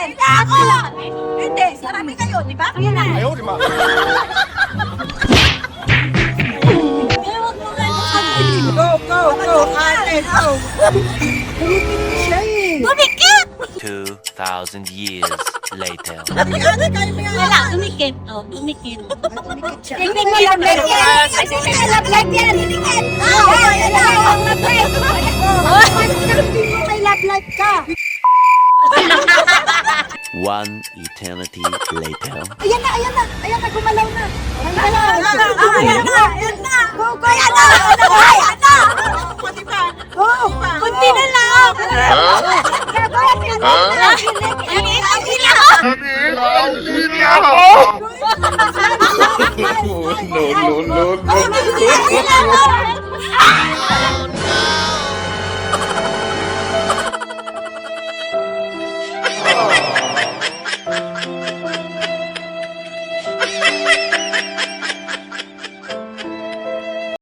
Hindi ako! Hindi, sarami kayo, di ba? Ayan na. Ayaw, di ba? Go, go, go! Ate, go! Siya eh! Tumikit! 2,000 years later. Ate, kayo may Wala, tumikit. Oh, tumikit. Tumikit siya. Tingnan mo lang yan. Ay, tingnan mo lang yan. Tumikit! Ayan na! Hindi mo may love life ka! One eternity later. Ayan na, ayan na! Ayan na, gumalaw na! Ayan na! Ayan na! Ayan na! Go, go! Ayan na! Ayan na! Go! Kunti na lang. No, no, no.